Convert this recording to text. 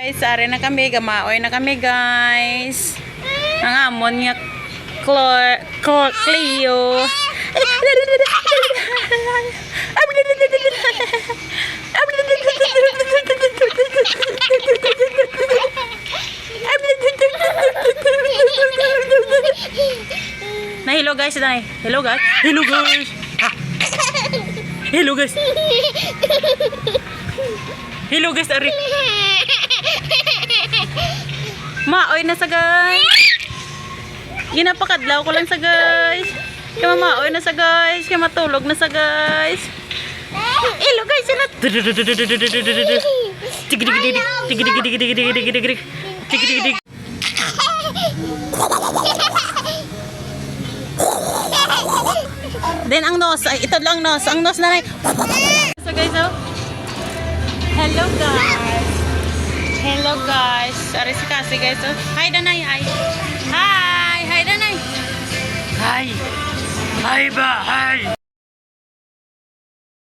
Guys, ari na kami, gamaoy na kami guys. Ang amon nga Cleo. Na hello guys, na hello guys. Hello guys. Hello guys. Hello guys, ari. Maoy na sa guys. Ginapakadlaw ko lang sa guys. Kaya maoy na sa guys. Kaya matulog na sa guys. Hello guys, sila. Then ang nose, ay ito lang nose. Ang nose na rin. So guys, oh. Hello guys. Hello guys. Ari si Cassie guys. Oh. Hi Danay. Hi. Hi. Hi Danay. Hi. Hi ba. Hi.